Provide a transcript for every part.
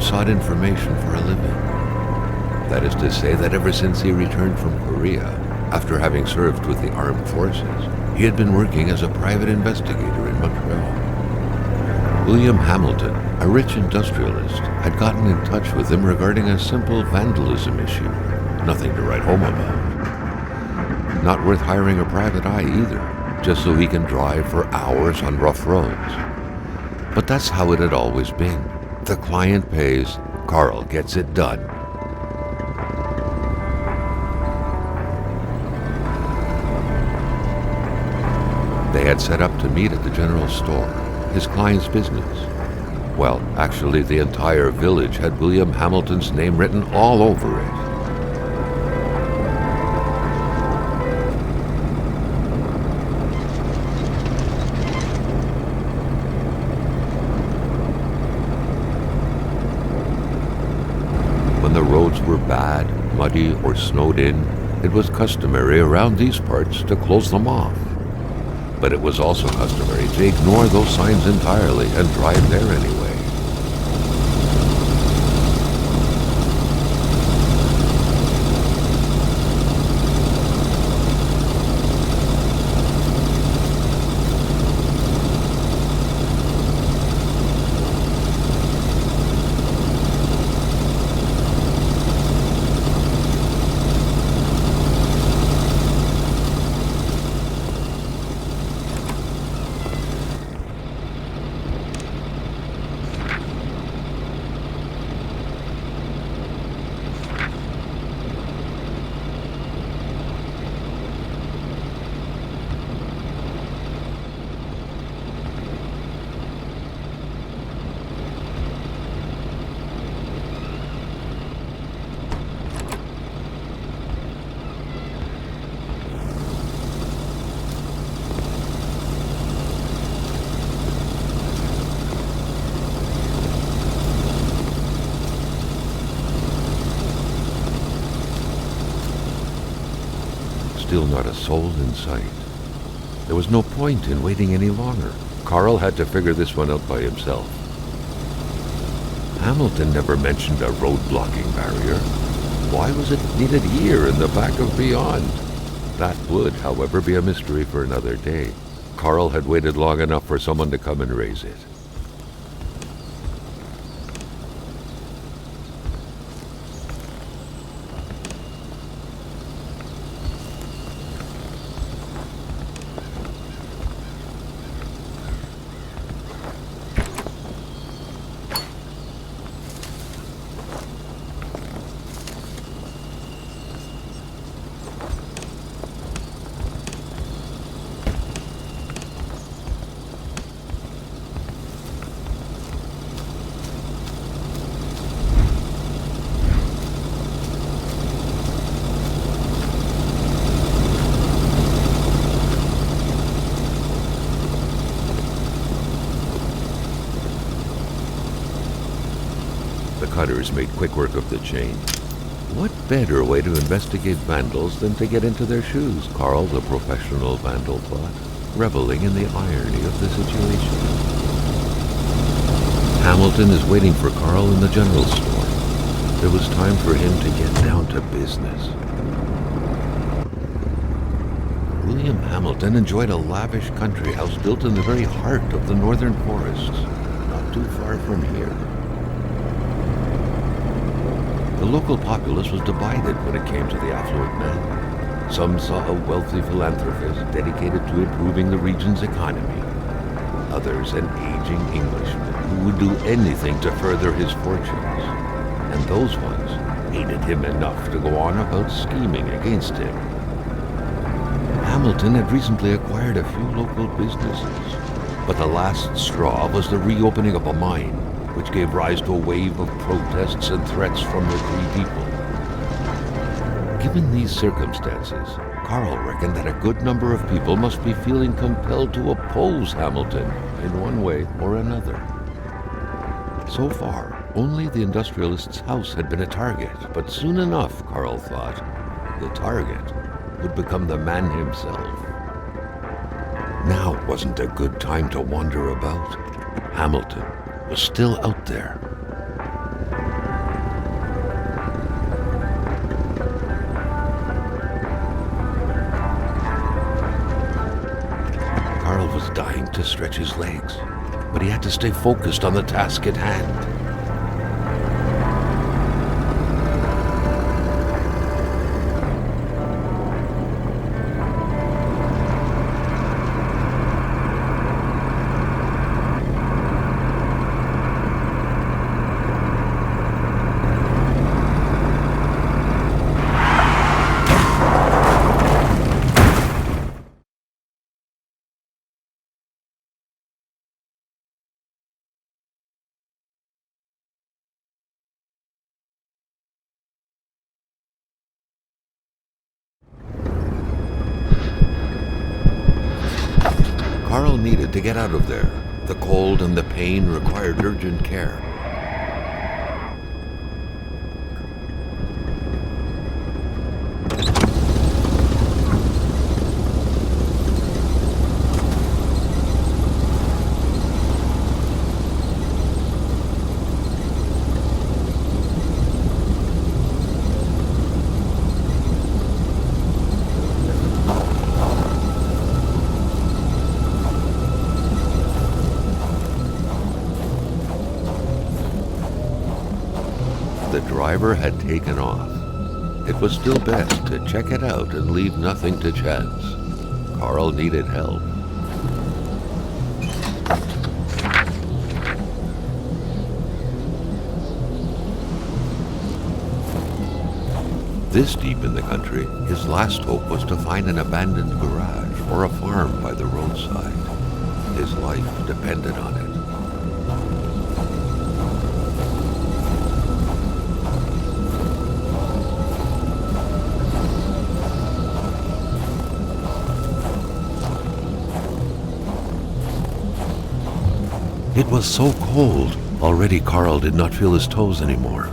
sought information for a living. That is to say that ever since he returned from Korea, after having served with the armed forces, he had been working as a private investigator in Montreal. William Hamilton, a rich industrialist, had gotten in touch with him regarding a simple vandalism issue. Nothing to write home about. Not worth hiring a private eye either, just so he can drive for hours on rough roads. But that's how it had always been. The client pays, Carl gets it done. They had set up to meet at the general store, his client's business. Well, actually, the entire village had William Hamilton's name written all over it. When the roads were bad, muddy, or snowed in, it was customary around these parts to close them off. But it was also customary to ignore those signs entirely and drive there anyway. Still not a soul in sight. There was no point in waiting any longer. Carl had to figure this one out by himself. Hamilton never mentioned a road-blocking barrier. Why was it needed here in the back of Beyond? That would, however, be a mystery for another day. Carl had waited long enough for someone to come and raise it. Cutters made quick work of the chain. What better way to investigate vandals than to get into their shoes, Carl, the professional vandal, thought, reveling in the irony of the situation. Hamilton is waiting for Carl in the general store. It was time for him to get down to business. William Hamilton enjoyed a lavish country house built in the very heart of the northern forests, not too far from here. The local populace was divided when it came to the affluent man. Some saw a wealthy philanthropist dedicated to improving the region's economy. Others, an aging Englishman who would do anything to further his fortunes. And those ones hated him enough to go on about scheming against him. Hamilton had recently acquired a few local businesses, but the last straw was the reopening of a mine, which gave rise to a wave of protests and threats from the three people. Given these circumstances, Carl reckoned that a good number of people must be feeling compelled to oppose Hamilton in one way or another. So far, only the industrialist's house had been a target, but soon enough, Carl thought, the target would become the man himself. Now wasn't a good time to wander about. Hamilton was still out there. was dying to stretch his legs, but he had to stay focused on the task at hand. Carl needed to get out of there. The cold and the pain required urgent care. The driver had taken off. It was still best to check it out and leave nothing to chance. Carl needed help. This deep in the country, his last hope was to find an abandoned garage or a farm by the roadside. His life depended on it. It was so cold. Already Carl did not feel his toes anymore.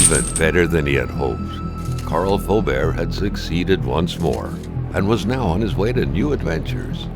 Even better than he had hoped. Carl Faubert had succeeded once more and was now on his way to new adventures.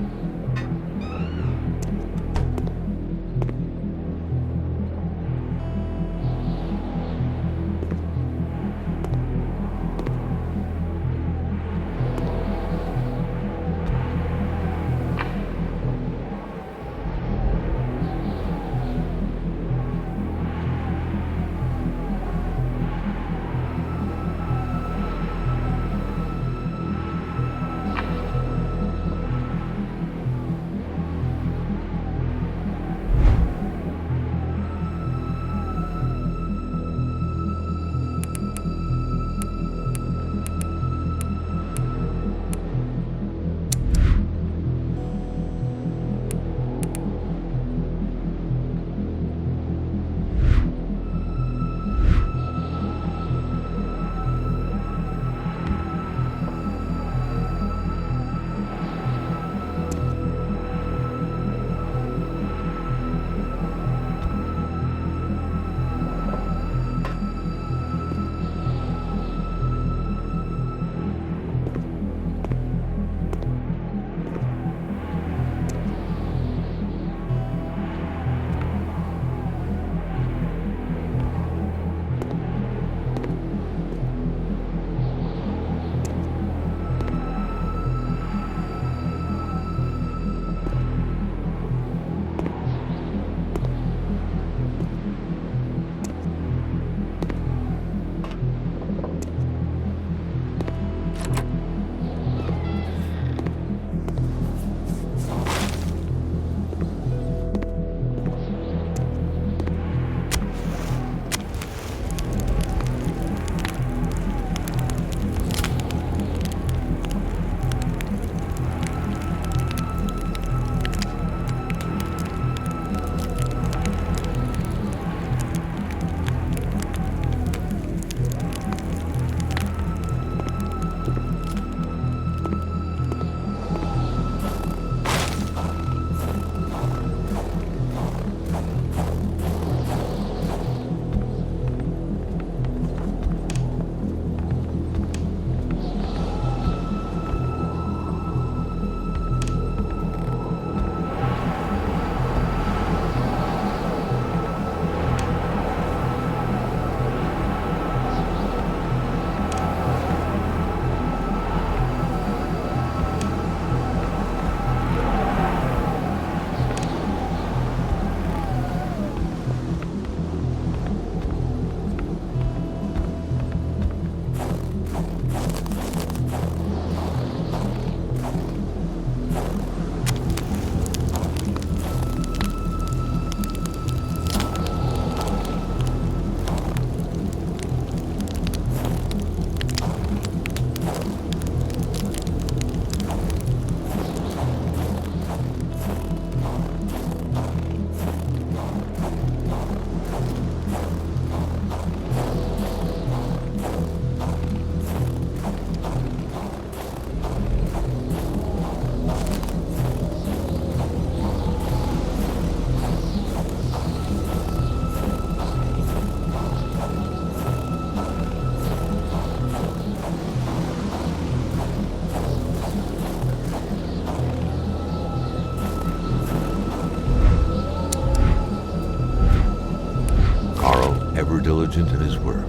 ever diligent in his work,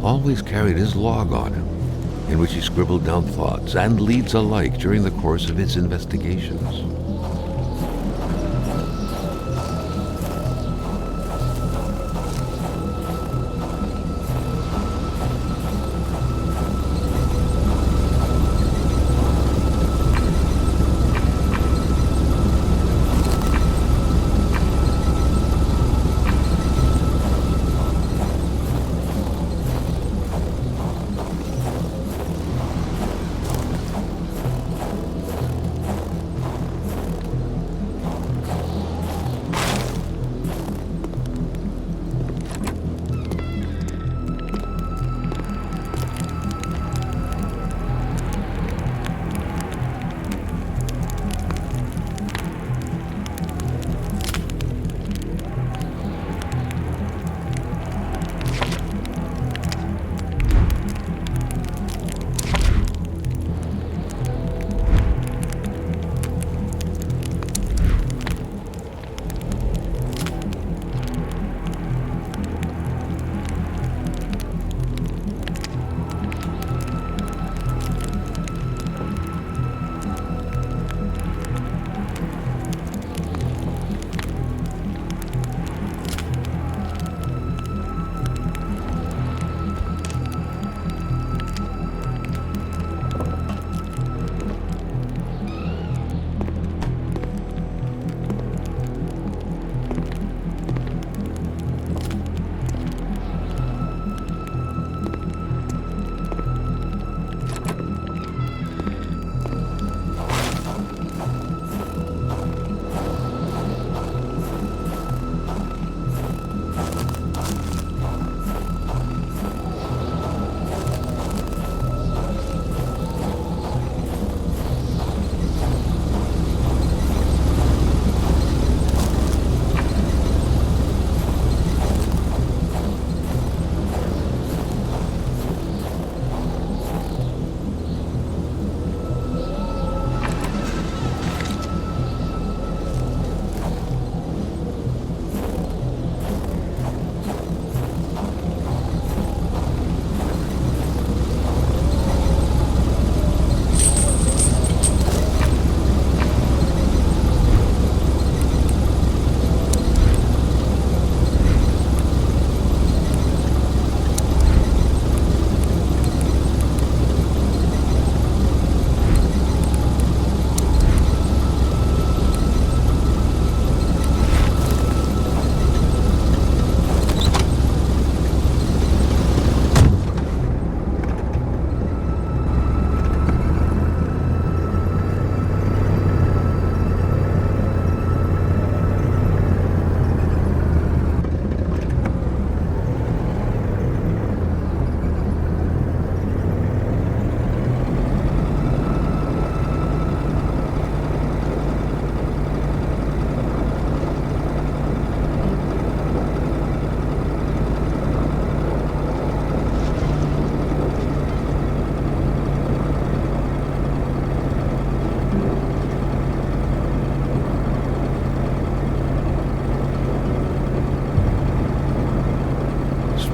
always carried his log on him, in which he scribbled down thoughts and leads alike during the course of his investigations.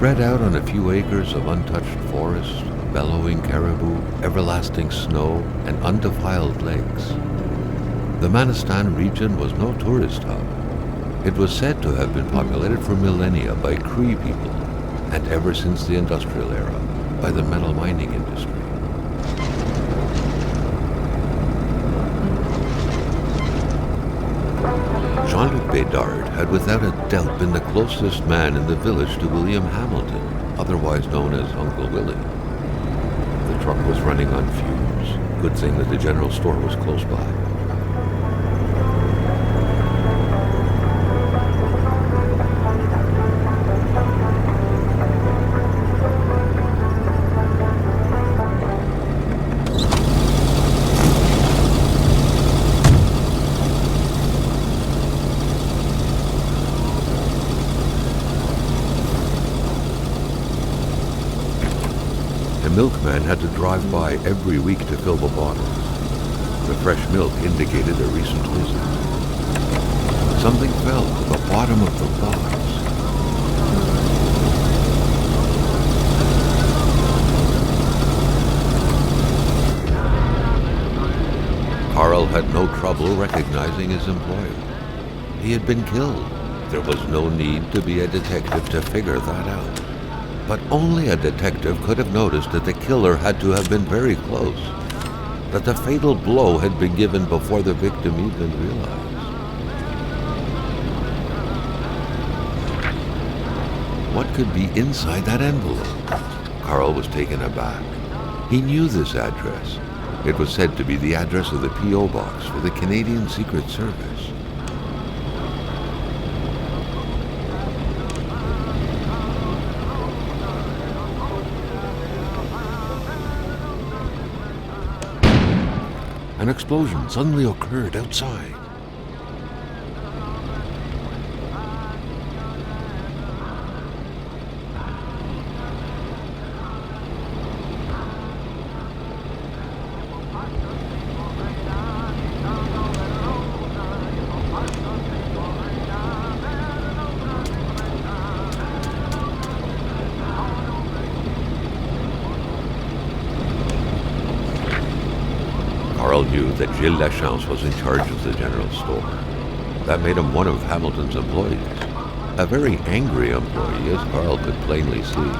Spread out on a few acres of untouched forest, bellowing caribou, everlasting snow, and undefiled lakes. The Manistan region was no tourist hub. It was said to have been populated for millennia by Cree people, and ever since the industrial era, by the metal mining industry. Jean-Luc Bédard had without a doubt been the closest man in the village to William Hamilton, otherwise known as Uncle Willie. The truck was running on fumes. Good thing that the general store was close by. Milkman had to drive by every week to fill the bottles. The fresh milk indicated a recent visit. Something fell to the bottom of the box. had no trouble recognizing his employer. He had been killed. There was no need to be a detective to figure that out. But only a detective could have noticed that the killer had to have been very close, that the fatal blow had been given before the victim even realized. What could be inside that envelope? Carl was taken aback. He knew this address. It was said to be the address of the P.O. box for the Canadian Secret Service. An explosion suddenly occurred outside. Carl knew that Gilles Lachance was in charge of the general store. That made him one of Hamilton's employees. A very angry employee, as Carl could plainly see.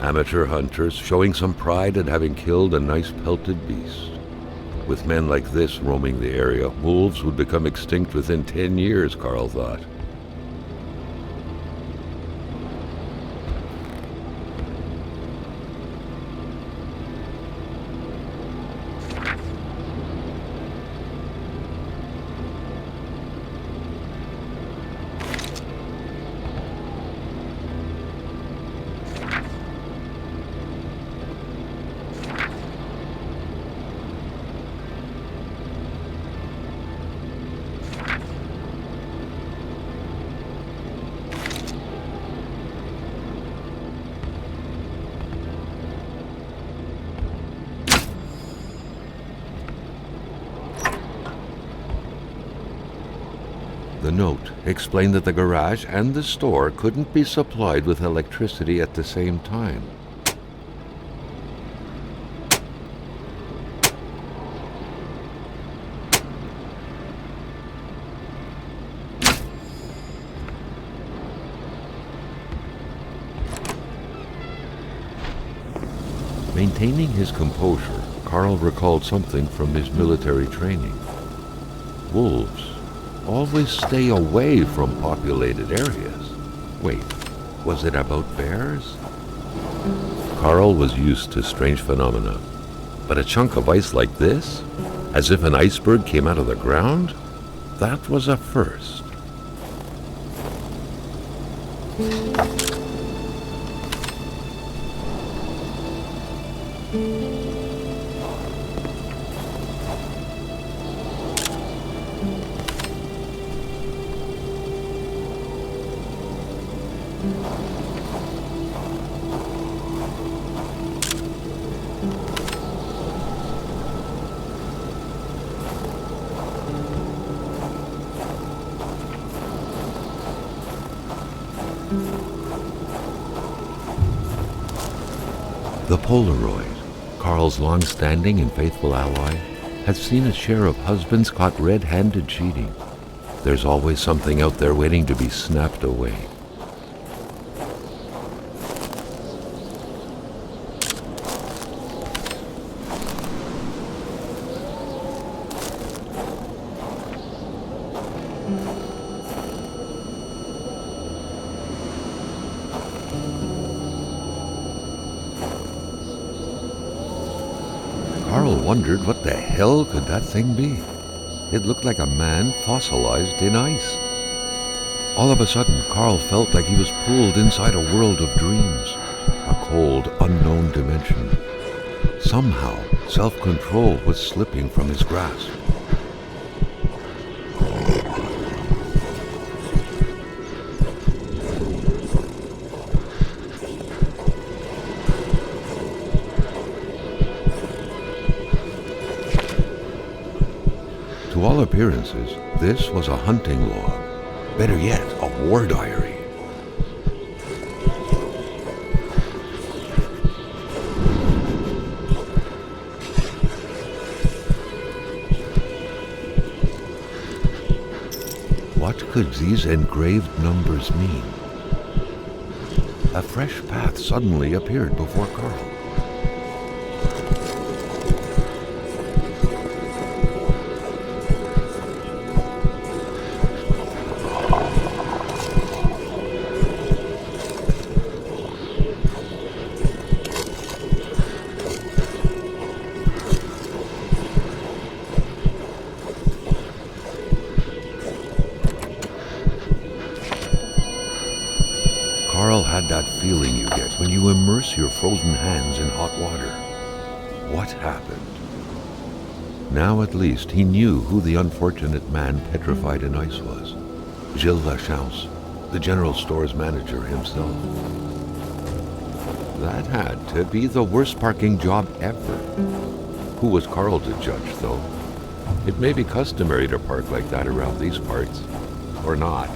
Amateur hunters showing some pride at having killed a nice pelted beast. With men like this roaming the area, wolves would become extinct within 10 years, Carl thought. The note explained that the garage and the store couldn't be supplied with electricity at the same time. Maintaining his composure, Carl recalled something from his military training. Wolves always stay away from populated areas. Wait, was it about bears? Carl was used to strange phenomena, but a chunk of ice like this, as if an iceberg came out of the ground, that was a first. The Polaroid, Carl's long-standing and faithful ally, had seen its share of husbands caught red-handed cheating. There's always something out there waiting to be snapped away. Carl wondered what the hell could that thing be. It looked like a man fossilized in ice. All of a sudden, Carl felt like he was pulled inside a world of dreams, a cold, unknown dimension. Somehow, self-control was slipping from his grasp. To all appearances, this was a hunting log. Better yet, a war diary. What could these engraved numbers mean? A fresh path suddenly appeared before Carl. Carl had that feeling you get when you immerse your frozen hands in hot water. What happened? Now at least he knew who the unfortunate man petrified in ice was. Gilles Lachance, the general store's manager himself. That had to be the worst parking job ever. Who was Carl to judge, though? It may be customary to park like that around these parts, or not.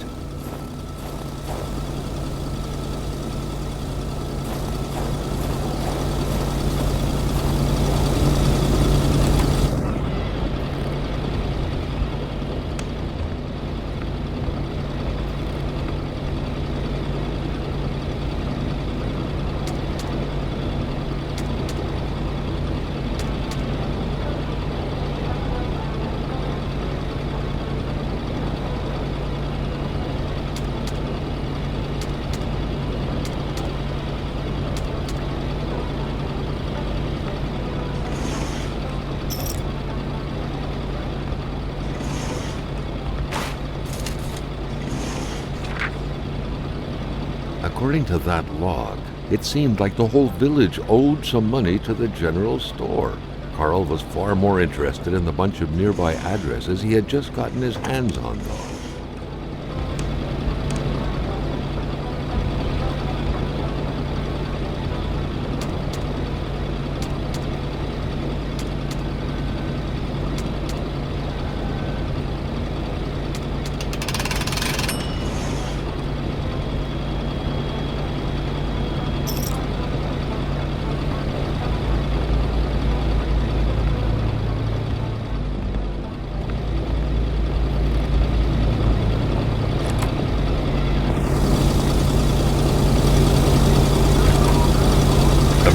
According to that log, it seemed like the whole village owed some money to the general store. Carl was far more interested in the bunch of nearby addresses he had just gotten his hands on, though.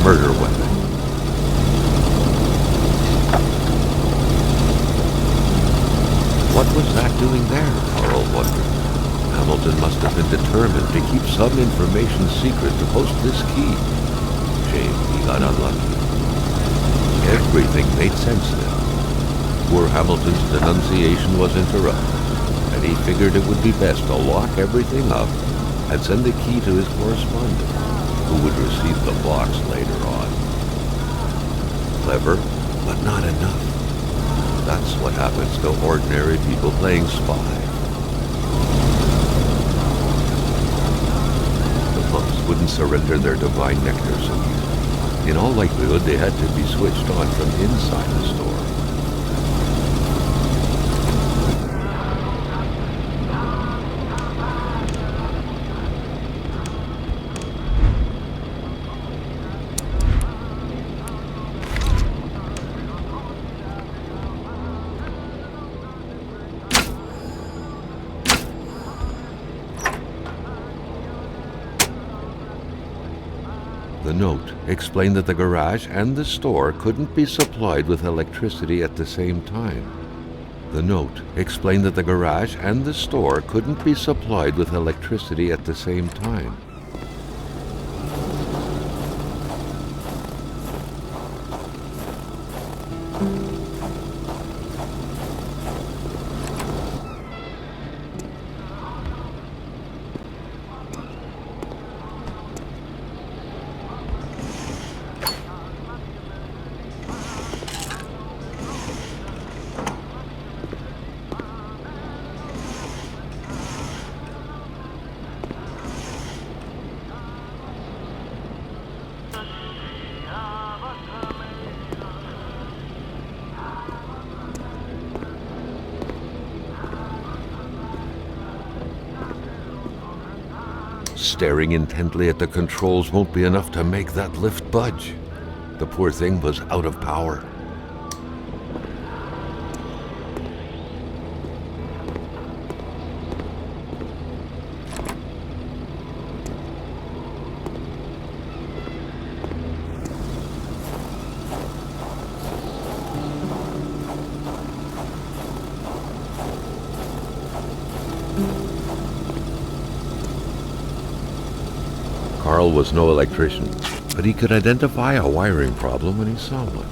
Murder weapon. What was that doing there? Carl wondered. Hamilton must have been determined to keep some information secret to post this key. Shame he got unlucky. Everything made sense then. Poor Hamilton's denunciation was interrupted, and he figured it would be best to lock everything up and send the key to his correspondent, who would receive the box later on. Clever, but not enough. That's what happens to ordinary people playing spy. The monks wouldn't surrender their divine nectar so easily. In all likelihood, they had to be switched on from inside the store. The note explained that the garage and the store couldn't be supplied with electricity at the same time. The note explained that the garage and the store couldn't be supplied with electricity at the same time. Staring intently at the controls won't be enough to make that lift budge. The poor thing was out of power. Carl was no electrician, but he could identify a wiring problem when he saw one.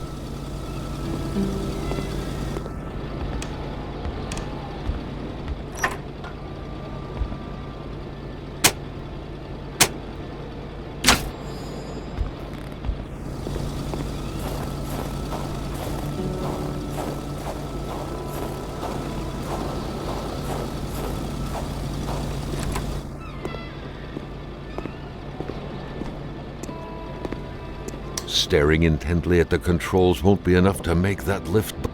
Staring intently at the controls won't be enough to make that lift.